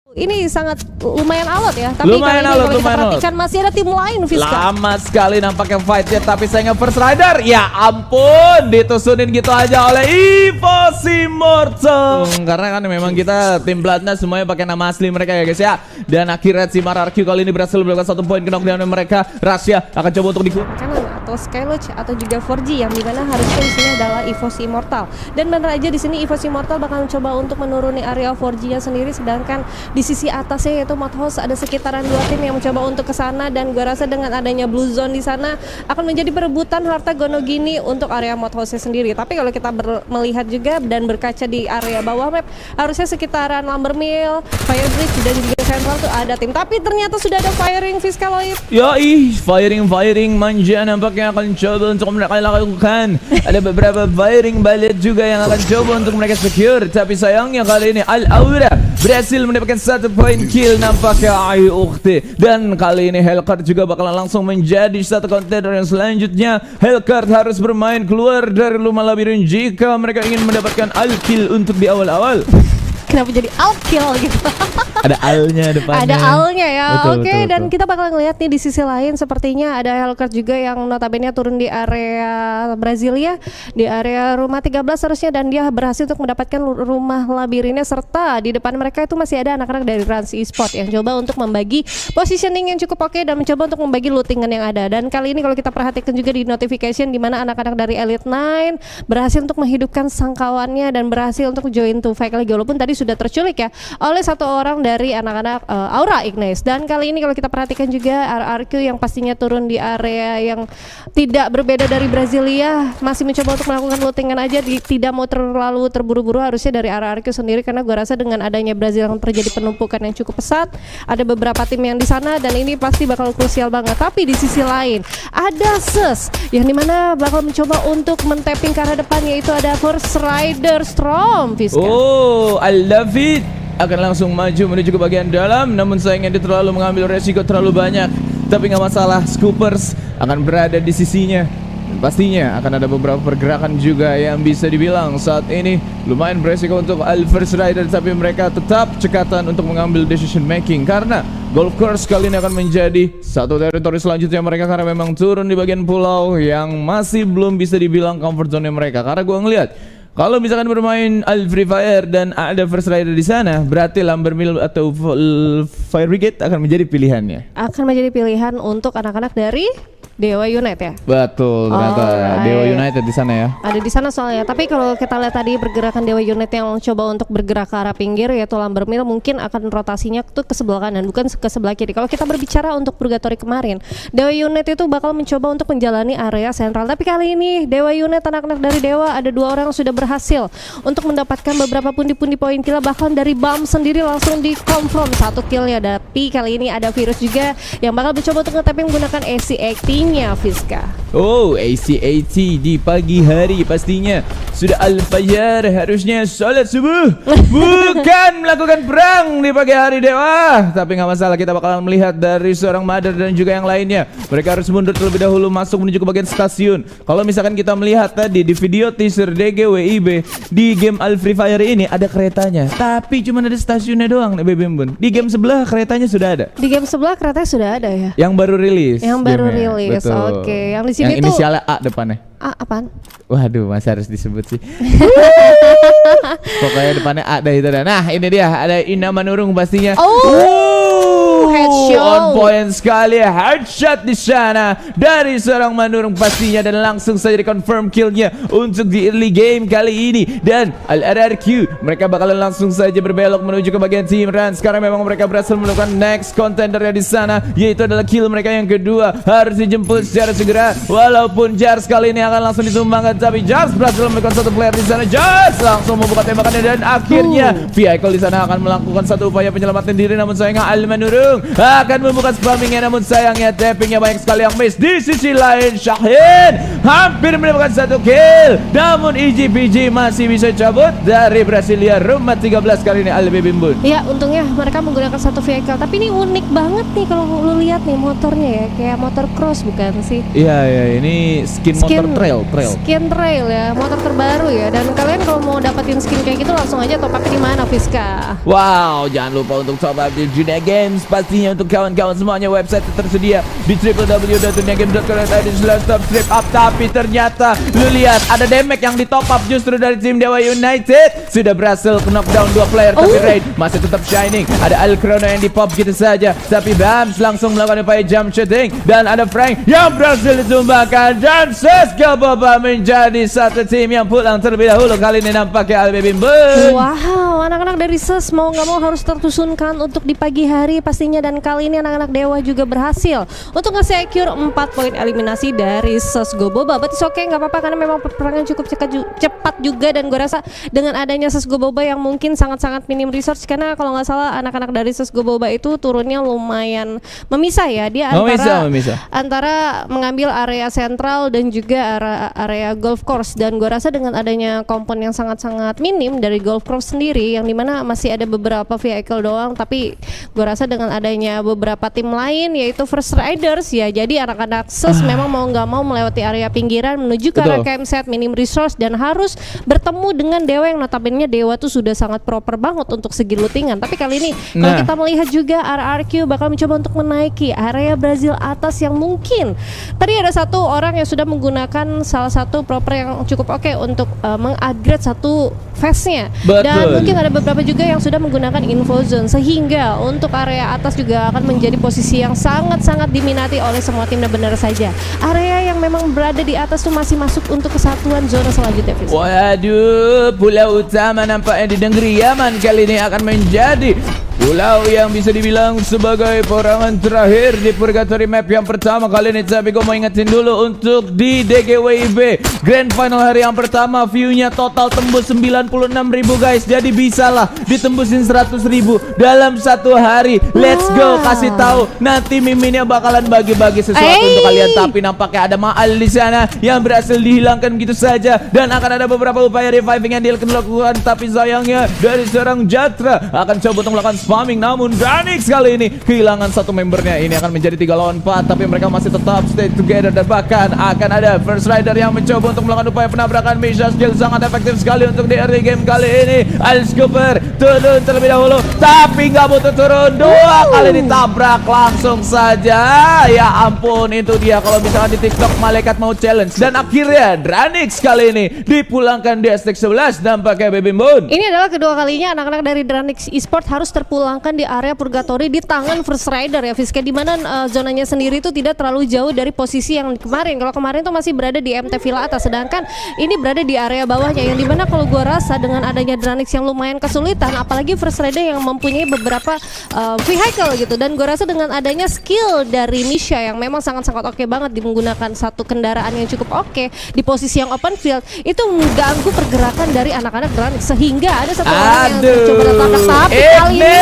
Ini sangat lumayan alot ya, tapi lumayan kali ini alot, kalau kita lumayan perhatikan masih ada tim lain, Fiska. Lama sekali nampaknya fightnya, tapi sayangnya First Rider, ya ampun, ditusunin gitu aja oleh EVOS Immortal. Karena kan memang kita tim Bloodnut semuanya pakai nama asli mereka ya guys ya. Dan akhirnya si Mararq kali ini berhasil melakukan 1 poin knockdown mereka. Rasya akan coba untuk kanan atau Skyloch atau juga 4G yang dimana harusnya di sini adalah EVOS Immortal. Dan benar aja di sini EVOS Immortal bakal mencoba untuk menuruni area 4G-nya sendiri, sedangkan di sisi atasnya yaitu Madhouse ada sekitaran 2 tim yang mencoba untuk ke sana, dan gua rasa dengan adanya Blue Zone di sana akan menjadi perebutan harta Gonogini untuk area Madhouse-nya sendiri. Tapi kalau kita melihat juga dan berkaca di area bawah map, harusnya sekitaran Lumbermill, Firebridge dan juga Central tuh ada tim. Tapi ternyata sudah ada firing Fiskaloid. Yoi, firing Manja nampaknya akan coba untuk mereka lakukan. Ada beberapa firing Ballet juga yang akan coba untuk mereka secure. Tapi sayangnya kali ini Al-Aura berhasil mendapatkan 1 poin kill nampaknya Ayu Ukhti. Dan kali ini Hellcard juga bakalan langsung menjadi satu contender yang selanjutnya. Hellcard harus bermain keluar dari rumah labirin jika mereka ingin mendapatkan Al-Kill untuk di awal-awal. Kenapa jadi outkill gitu? Ada alnya depannya. Ada alnya ya. Oke, dan betul. kita bakal ngeliat nih di sisi lain sepertinya ada Hellcard juga yang notabene turun di area Brasilia, di area rumah 13 harusnya, dan dia berhasil untuk mendapatkan rumah labirinnya, serta di depan mereka itu masih ada anak-anak dari Rans Esport yang coba untuk membagi positioning yang cukup oke dan mencoba untuk membagi lootingan yang ada. Dan kali ini kalau kita perhatikan juga di notification di mana anak-anak dari Elite 9 berhasil untuk menghidupkan sang kawannya dan berhasil untuk join to fight lagi, walaupun tadi sudah terculik ya oleh 1 orang dari anak-anak Aura Ignis. Dan kali ini kalau kita perhatikan juga RRQ yang pastinya turun di area yang tidak berbeda dari Brasilia, masih mencoba untuk melakukan lootingan aja, tidak mau terlalu terburu-buru harusnya dari RRQ sendiri, karena gue rasa dengan adanya Brazil yang terjadi penumpukan yang cukup pesat, ada beberapa tim yang di sana dan ini pasti bakal krusial banget. Tapi di sisi lain ada SES yang dimana bakal mencoba untuk men-tapping ke arah depan, yaitu ada First Rider Storm, Fiska. Oh, I love it. Akan langsung maju menuju ke bagian dalam, namun sayangnya dia terlalu mengambil resiko terlalu banyak. Tapi nggak masalah, Scoopers akan berada di sisinya. Dan pastinya akan ada beberapa pergerakan juga yang bisa dibilang saat ini lumayan beresiko untuk First Rider, tapi mereka tetap cekatan untuk mengambil decision making karena Golf Course kali ini akan menjadi satu teritori selanjutnya mereka, karena memang turun di bagian pulau yang masih belum bisa dibilang comfort zone mereka. Karena gua ngelihat kalau misalkan bermain Free Fire dan ada First Rider di sana, berarti Lumbermill atau Fire Brigade akan menjadi pilihannya. Akan menjadi pilihan untuk anak-anak dari Dewa United ya. Betul, ternyata Dewa United di sana ya. Ada di sana soalnya. Tapi kalau kita lihat tadi pergerakan Dewa United yang coba untuk bergerak ke arah pinggir, yaitu Lumbermill, mungkin akan rotasinya tuh ke sebelah kanan bukan ke sebelah kiri. Kalau kita berbicara untuk Purgatory kemarin, Dewa United itu bakal mencoba untuk menjalani area sentral. Tapi kali ini Dewa United, anak-anak dari Dewa, ada 2 orang yang sudah berhasil untuk mendapatkan beberapa pundi-pundi poin kill, bahkan dari BAM sendiri langsung di confirm 1 killnya. Tapi kali ini ada Virus juga yang bakal mencoba untuk nge-tapping menggunakan AC-18 nya, Fiska. Oh, AC-AT di pagi hari pastinya sudah Al-Fajar, harusnya sholat subuh, bukan melakukan perang di pagi hari Dewa. Tapi nggak masalah, kita bakalan melihat dari seorang Mother dan juga yang lainnya. Mereka harus mundur terlebih dahulu masuk menuju ke bagian stasiun. Kalau misalkan kita melihat tadi di video teaser DGWIB di game Free Fire ini ada keretanya, tapi cuma ada stasiunnya doang nih Bebem Bun. Di game sebelah keretanya sudah ada. Di game sebelah keretanya sudah ada ya. Yang baru rilis. Yang baru gamenya. rilis. Betul. Oke, yang di sini yang tuh inisialnya A depannya. A apaan? Waduh, masih harus disebut sih. Pokoknya depannya A dah itu dah. Nah, ini dia ada Ina Manurung pastinya. Headshot. On point sekali, headshot di sana dari seorang Manurung pastinya, dan langsung saja di-confirm killnya untuk di early game kali ini. Dan Al-RRQ mereka bakalan langsung saja berbelok menuju ke bagian Team Rans karena memang mereka berhasil melakukan next contendernya di sana, yaitu adalah kill mereka yang kedua. Harus dijemput secara segera, walaupun Jars kali ini akan langsung disumbangkan, tapi Jars berhasil melakukan 1 player di sana. Jars langsung membuka tembakannya dan akhirnya Vehicle di sana akan melakukan 1 upaya penyelamatan diri, namun sayangnya Al Manurung Manurung akan membuka spammingnya, namun sayangnya tappingnya banyak sekali yang miss. Di sisi lain Shaheen hampir mendapatkan 1 kill, namun EGPG masih bisa cabut dari Brasilia. Rumah 13 kali ini Albi Bimbun. Ya, untungnya mereka menggunakan satu vehicle. Tapi ini unik banget nih kalau lu lihat nih motornya ya, kayak motor cross bukan sih? Iya, ini skin motor trail. Skin trail ya, motor terbaru ya. Dan kalian kalau mau dapetin skin kayak gitu langsung aja top up di mana, Fiska? Wow, jangan lupa untuk top up di Dunia Games. Pastinya untuk kawan-kawan semuanya website tersedia di www.duniagames.co.id/top-up. Tapi ternyata lu lihat ada damage yang di top up justru dari tim Dewa United. Sudah berhasil knockdown 2 player, tapi Raid masih tetap shining. Ada Alcrono yang di pop gitu saja, tapi Bams langsung melakukan upaya jump shooting. Dan ada Frank yang berhasil ditumbangkan, dan Seska Boba menjadi satu tim yang pulang terlebih dahulu. Kali ini nampaknya Albi Bimbun. Wow, anak-anak dari SES mau nggak mau harus tertusunkan untuk di pagi hari pastinya. Dan kali ini anak-anak Dewa juga berhasil untuk nge-secure 4 poin eliminasi dari SES Go Boba. But it's okay, nggak apa-apa karena memang peperangan cukup cepat juga. Dan gue rasa dengan adanya SES Go Boba yang mungkin sangat-sangat minim resource, karena kalau nggak salah anak-anak dari SES Go Boba itu turunnya lumayan memisah ya. Dia antara mengambil area sentral dan juga area golf course. Dan gue rasa dengan adanya kompon yang sangat-sangat minim dari golf course sendiri, yang dimana masih ada beberapa vehicle doang, tapi gue rasa dengan adanya beberapa tim lain yaitu First Riders ya, jadi anak-anak SES memang mau nggak mau melewati area pinggiran menuju ke arah campsite minim resource dan harus bertemu dengan Dewa yang notabene Dewa tuh sudah sangat proper banget untuk segi lootingan. Tapi kali ini kalau kita melihat juga RRQ bakal mencoba untuk menaiki area Brazil atas yang mungkin tadi ada satu orang yang sudah menggunakan salah satu proper yang cukup oke untuk mengupgrade satu face-nya. Dan mungkin ada beberapa juga yang sudah menggunakan info zone, sehingga untuk area atas juga akan menjadi posisi yang sangat-sangat diminati oleh semua tim. Dan benar saja area yang memang berada di atas tuh masih masuk untuk kesatuan zona selanjutnya. Waduh, pulau utama nampaknya di negeri Yaman kali ini akan menjadi pulau yang bisa dibilang sebagai perangan terakhir di Purgatory Map yang pertama kali ini. Tapi gue mau ingetin dulu untuk di DGWIB Grand Final hari yang pertama, view-nya total tembus 96.000 guys. Jadi bisalah ditembusin 100.000 dalam satu hari. Let's go, kasih tahu nanti miminnya bakalan bagi-bagi sesuatu untuk kalian. Tapi nampaknya ada Maal di sana yang berhasil dihilangkan begitu saja, dan akan ada beberapa upaya reviving yang dilakukan. Tapi sayangnya dari seorang Jatra akan coba untuk melakukan spamming, namun Danix kali ini kehilangan satu membernya. Ini akan menjadi 3 lawan 4, tapi mereka masih tetap stay together. Dan bahkan akan ada First Rider yang mencoba untuk melakukan upaya penabrakan. Misha skill sangat efektif sekali untuk di early game kali ini. Alice Cooper turun terlebih dahulu, tapi nggak butuh turun, 2 kali ditabrak langsung saja. Ya ampun, itu dia kalau misalkan di TikTok malaikat mau challenge. Dan akhirnya Danix kali ini dipulangkan di STX 11 nampaknya Baby Moon. Ini adalah kedua kalinya anak-anak dari Danix Esport harus terpulangkan di area Purgatory di tangan First Rider ya, Fiska, di mana zonanya sendiri itu tidak terlalu jauh dari posisi yang kemarin. Kalau kemarin tuh masih berada di MT Villa atas, sedangkan ini berada di area bawahnya, yang dimana kalau gua rasa dengan adanya Danix yang lumayan kesulitan, apalagi First Rider yang mempunyai beberapa vehicle gitu, dan gua rasa dengan adanya skill dari Misha yang memang sangat-sangat oke banget di menggunakan satu kendaraan yang cukup oke di posisi yang open field, itu mengganggu pergerakan dari anak-anak Danix, sehingga ada satu orang yang mencoba tertabrak. Tapi kali ini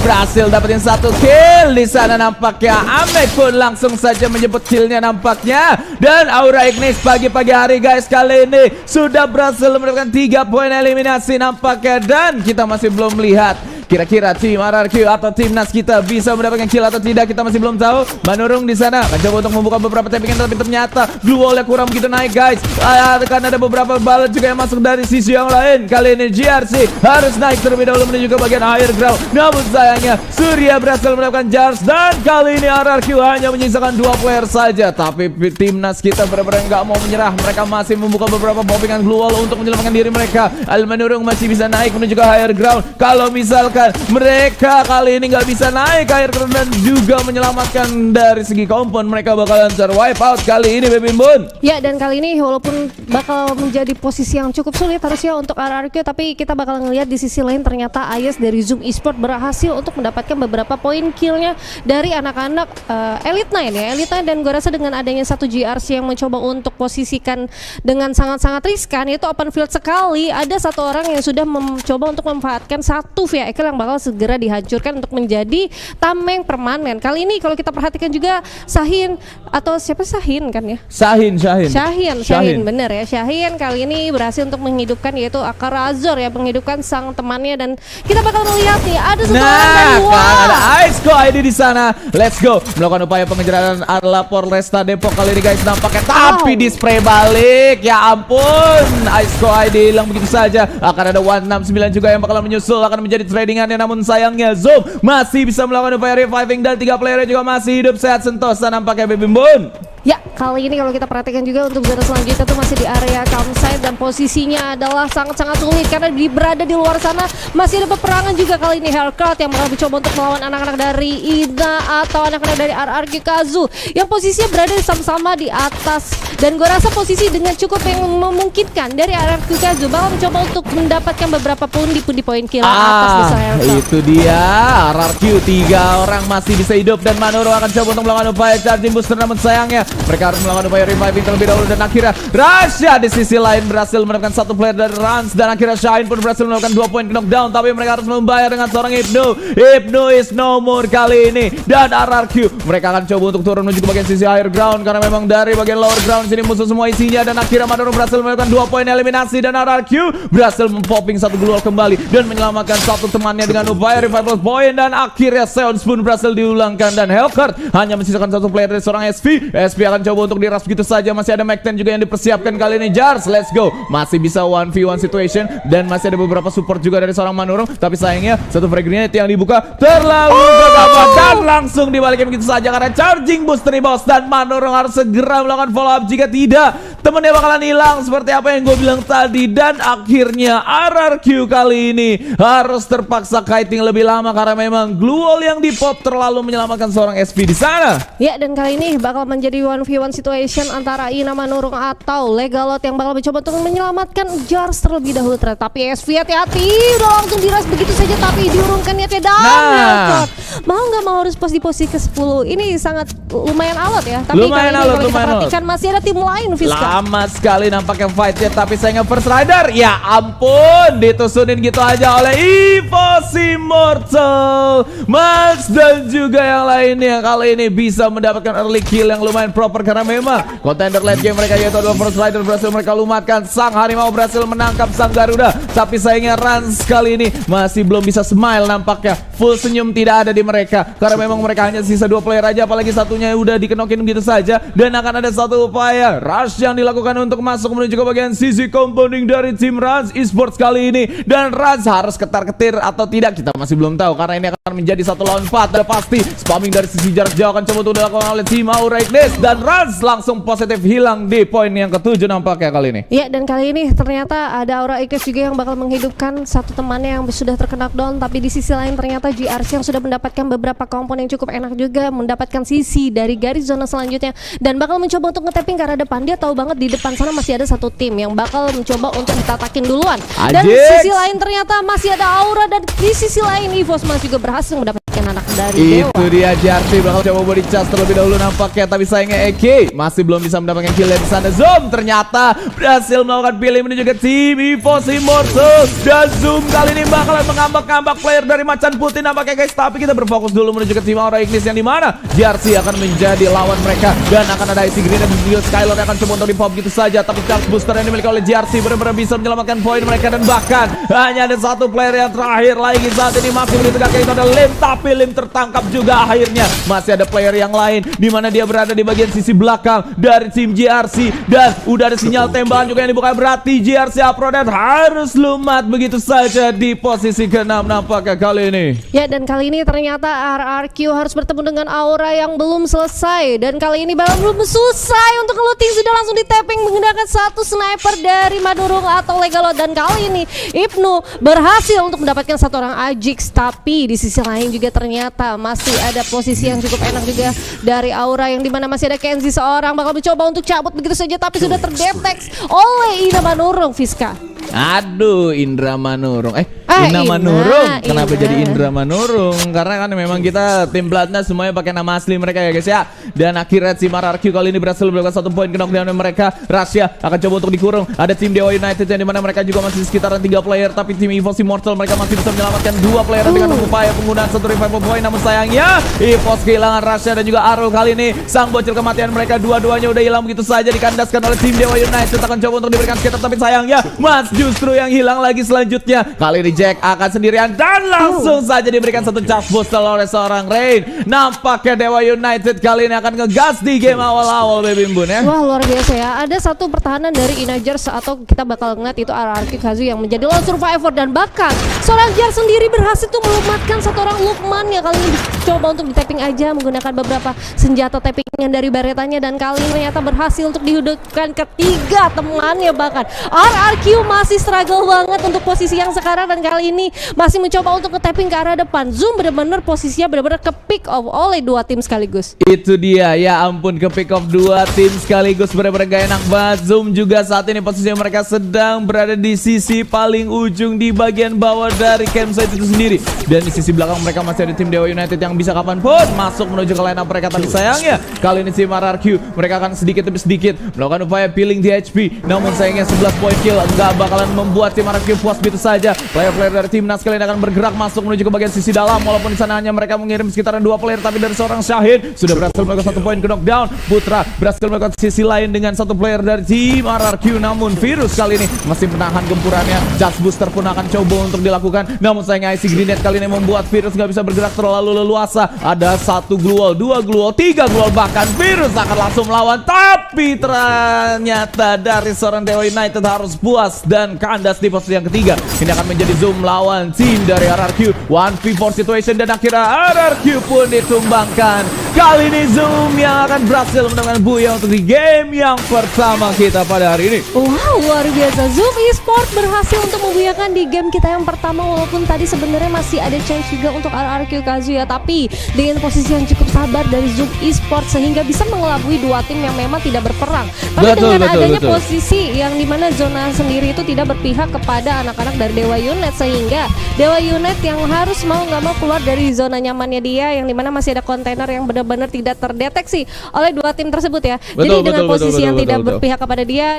berhasil dapetin 1 kill di sana nampaknya. Ahmed pun langsung saja menyebut killnya nampaknya. Dan Aura Ignis pagi-pagi hari guys kali ini sudah berhasil mendapatkan 3 poin eliminasi nampaknya. Dan kita masih belum melihat kira-kira tim RRQ atau timnas kita bisa mendapatkan kill atau tidak, kita masih belum tahu. Manurung di sana mencoba untuk membuka beberapa tapping, tapi ternyata blue wall-nya kurang begitu naik guys. Akan ada beberapa bala juga yang masuk dari sisi yang lain. Kali ini GRC harus naik terlebih dahulu menuju ke bagian higher ground. Namun sayangnya Surya berhasil mendapatkan jars, dan kali ini RRQ hanya menyisakan 2 player saja. Tapi timnas kita benar-benar nggak mau menyerah. Mereka masih membuka beberapa poppingan blue wall untuk menyelamatkan diri mereka. Manurung masih bisa naik menuju ke higher ground. Kalau misalkan mereka kali ini nggak bisa naik air ground dan juga menyelamatkan dari segi kompon, mereka bakalan wipe out kali ini Baby Moon. Ya, dan kali ini walaupun bakal menjadi posisi yang cukup sulit harusnya untuk RRQ, tapi kita bakal ngelihat di sisi lain ternyata Ayas dari Zoom Esport berhasil untuk mendapatkan beberapa poin killnya dari anak-anak Elite 9 ya, Elite 9. Dan gue rasa dengan adanya satu GRC yang mencoba untuk posisikan dengan sangat-sangat riskan, itu open field sekali, ada satu orang yang sudah mencoba untuk memanfaatkan satu vehicle yang bakal segera dihancurkan untuk menjadi tameng permanen. Kali ini kalau kita perhatikan juga Shahin atau siapa Shahin kan ya? Shahin bener ya. Shahin kali ini berhasil untuk menghidupkan yaitu Akar Razor ya, menghidupkan sang temannya dan kita bakal melihat nih ada satu orang ada Ice Co ID di sana. Let's go melakukan upaya pengejaran adalah Polresta Depok kali ini guys nampaknya, tapi di spray balik. Ya ampun, Ice Co ID hilang begitu saja. Akan ada 169 juga yang bakal menyusul, akan menjadi tradingannya, namun sayangnya Zoom masih bisa melakukan upaya reviving dan 3 playernya juga masih hidup sehat sentosa nampaknya Baby Moon. Ya, kali ini kalau kita perhatikan juga untuk zona selanjutnya tuh masih di area campsite dan posisinya adalah sangat-sangat sulit karena berada di luar sana masih ada peperangan juga. Kali ini Hellcat yang bakal mencoba untuk melawan anak-anak dari Ida atau anak-anak dari RRQ Kazu yang posisinya berada sama-sama di atas, dan gue rasa posisi dengan cukup yang memungkinkan dari RRQ Kazu bakal mencoba untuk mendapatkan beberapa pundi poin kill atas bisa Hellcat. Itu dia RRQ, 3 orang masih bisa hidup dan Manoro akan coba untuk melakukan upaya charging booster, namun sayangnya mereka harus melakukan upaya reviving terlebih dahulu dan akhirnya Rasha di sisi lain berhasil mendapatkan 1 player dari Rans dan akhirnya Shine pun berhasil mendapatkan 2 poin knockdown, tapi mereka harus membayar dengan seorang Hypno is no more kali ini, dan RRQ mereka akan coba untuk turun menuju ke bagian sisi higher ground karena memang dari bagian lower ground sini musuh semua isinya, dan akhirnya Manoro berhasil mendapatkan 2 poin eliminasi dan RRQ berhasil mempopping 1 glual kembali dan menyelamatkan 1 temannya dengan upaya revival point, dan akhirnya Seons pun berhasil diulangkan dan Hellcat hanya mensisakan 1 player dari seorang SV akan coba untuk diras begitu saja. Masih ada Mac 10 juga yang dipersiapkan kali ini. Jars, let's go. Masih bisa 1v1 situation dan masih ada beberapa support juga dari seorang Manurung, tapi sayangnya 1 frag grenade yang dibuka terlalu gegabah dan langsung dibalikin begitu saja karena charging booster nih bos, dan Manurung harus segera melakukan follow up, jika tidak temennya bakalan hilang seperti apa yang gue bilang tadi, dan akhirnya RRQ kali ini harus terpaksa kiting lebih lama karena memang glue wall yang dipop terlalu menyelamatkan seorang SV di sana. Ya, dan kali ini bakal menjadi 1v1 situation antara Ina Manurung atau Legalot yang bakal mencoba untuk menyelamatkan Jars terlebih dahulu. Tapi SV hati-hati, udah langsung diras begitu saja, tapi diurungkan niatnya dan mau nggak mau harus pos di posisi ke-10. Ini sangat lumayan alot ya, tapi lumayan kali ini kalau kita perhatikan masih ada tim lain Fiska. Lama sekali nampaknya fightnya, tapi sayangnya First Rider ya ampun ditusunin gitu aja oleh EVOS Immortal. Max dan juga yang lainnya kali ini bisa mendapatkan early kill yang lumayan proper karena memang contender late game mereka yaitu adalah First Rider berhasil mereka lumatkan. Sang Harimau berhasil menangkap Sang Garuda, tapi sayangnya Rans kali ini masih belum bisa smile nampaknya. Full senyum tidak ada di mereka karena memang mereka hanya sisa 2 player aja, apalagi satunya udah dikenokin begitu saja, dan akan ada 1 upaya rush yang dilakukan untuk masuk menuju ke bagian sisi compounding dari tim Rans Esports kali ini, dan Rans harus ketar-ketir atau tidak kita masih belum tahu karena ini akan menjadi 1 lawan 4. Ada pasti spamming dari sisi jarak jauh akan coba untuk dilakukan oleh tim Aura Ignis, dan Rans langsung positif hilang di poin yang ke-7 nampaknya kali ini. Ya, dan kali ini ternyata ada Aura Ignis juga yang bakal menghidupkan 1 temannya yang sudah terkena down, tapi di sisi lain ternyata GRC yang sudah mendapatkan beberapa komponen yang cukup enak juga, mendapatkan sisi dari garis zona selanjutnya dan bakal mencoba untuk nge-tapping karena depan dia tahu banget di depan sana masih ada 1 tim yang bakal mencoba untuk ditatakin duluan. Dan di sisi lain ternyata masih ada Aura, dan di sisi lain EVOS juga berhasil mendapatkan anak dari Dewa. Itu dia JRC bakal coba body charge terlebih dahulu nampaknya, tapi sayangnya EK masih belum bisa mendapatkan kill di sana. Zoom ternyata berhasil melakukan pilih menuju ke tim EVOS Immortal, dan Zoom kali ini bakalan mengambak-ngambak player dari Macan Putih nampaknya guys, tapi kita berfokus dulu menuju ke tim Aura Ignis yang dimana JRC akan menjadi lawan mereka, dan akan ada Icy Green dan juga Skylord yang akan coba untuk di-pop gitu saja, tapi charge booster yang dimiliki oleh JRC benar-benar bisa menyelamatkan poin mereka, dan bahkan hanya ada 1 player yang terakhir lagi saat ini masih ditegakkan, itu ada Lim, tapi Lim tertangkap juga akhirnya. Masih ada player yang lain di mana dia berada di bagian sisi belakang dari tim JRC, dan udah ada sinyal tembakan juga yang dibuka, berarti JRC Apro dan harus lumat begitu saja di posisi ke-6 nampaknya kali ini. Ya, dan kali ini ternyata RRQ harus bertemu dengan Aura yang belum selesai, dan kali ini belum selesai untuk ngeluting, sudah langsung di tapping menggunakan 1 sniper dari Manurung atau Legalot, dan kali ini Hypno berhasil untuk mendapatkan 1 orang Ajix, tapi di sisi lain juga ternyata masih ada posisi yang cukup enak juga dari Aura yang dimana masih ada Kenzie seorang bakal mencoba untuk cabut begitu saja, tapi sudah terdeteksi oleh Ina Manurung Fiska. Aduh, Indra Manurung. Ina Manurung. Kenapa jadi Indra Manurung? Karena kan memang kita tim Platnas semuanya pakai nama asli mereka ya guys ya. Dan akhirnya si RRQ kali ini berhasil melakukan 1 poin ke knockdown mereka. Rasya akan coba untuk dikurung. Ada tim Dewa United yang dimana mereka juga masih sekitaran 3 player. Tapi tim EVOS Immortal mereka masih bisa menyelamatkan 2 player dengan upaya penggunaan 1 revival point. Namun sayangnya EVOS kehilangan Rasya dan juga Arul kali ini. Sang bocil kematian mereka dua-duanya udah hilang begitu saja, dikandaskan oleh tim Dewa United. Akan coba untuk diberikan skater tapi sayangnya Mas justru yang hilang lagi selanjutnya. Kali ini Jack akan sendirian dan langsung saja diberikan 1 charge booster oleh seorang Rain. Nampaknya Dewa United kali ini akan ngegas di game awal-awal Baby Mbun ya. Wah luar biasa ya. Ada satu pertahanan dari Inagers atau kita bakal ngeliat itu RRQ Kazu yang menjadi lone survivor, dan bahkan seorang Jar sendiri berhasil tuh melumatkan satu orang Lukman ya. Kali ini coba untuk di tapping aja menggunakan beberapa senjata tappingan dari baretanya, dan kali ini ternyata berhasil untuk dihidupkan ketiga temannya. Bahkan RRQ masih struggle banget untuk posisi yang sekarang, dan kali ini masih mencoba untuk nge-tapping ke arah depan. Zoom benar-benar posisinya benar-benar ke pick off oleh 2 tim sekaligus. Itu dia, ya ampun, ke pick off 2 tim sekaligus, benar-benar gak enak banget. Zoom juga saat ini posisinya mereka sedang berada di sisi paling ujung di bagian bawah dari campsite itu sendiri. Dan di sisi belakang mereka masih ada tim Dewa United yang bisa kapanpun masuk menuju ke line up mereka. Tapi sayangnya kali ini tim RRQ mereka akan sedikit demi sedikit melakukan upaya peeling di HP. Namun sayangnya 11 point kill nggak bakalan membuat tim RRQ puas begitu saja. Player-player dari timnas kali ini akan bergerak masuk menuju ke bagian sisi dalam. Walaupun di sana hanya mereka mengirim sekitaran 2 player, tapi dari seorang Syahid sudah berhasil melakukan 1 poin ke knockdown. Putra berhasil melakukan sisi lain dengan 1 player dari tim RRQ. Namun Virus kali ini masih menahan gempurannya. Charge booster pun akan coba untuk dilakukan. Namun sayangnya IC Grenade kali ini membuat Virus nggak bisa bergerak terlalu leluasa. Ada 1 glue wall, 2 glue wall, 3 glue wall, bahkan Virus akan langsung melawan. Tapi ternyata dari seorang Dewa United harus puas dan kandas di posisi yang ketiga. Ini akan menjadi Zoom lawan tim dari RRQ. 1v4 situation dan akhirnya RRQ pun ditumbangkan. Kali ini Zoom yang akan berhasil mendapatkan buya untuk di game yang pertama kita pada hari ini. Wow, luar biasa. Zoom Esport berhasil untuk membuyakan di game kita yang pertama, walaupun tadi sebenarnya masih ada chance juga untuk RRQ Kazu ya, tapi dengan posisi yang cukup sabar dari Zoom Esport sehingga bisa mengelabui 2 tim yang memang tidak berperang. Tapi dengan adanya posisi yang dimana zona sendiri itu tidak berpihak kepada anak-anak dari Dewa United, sehingga Dewa United yang harus mau nggak mau keluar dari zona nyamannya dia, yang dimana masih ada kontainer yang benar-benar tidak terdeteksi oleh 2 tim tersebut ya. Jadi dengan posisi yang tidak berpihak kepada dia,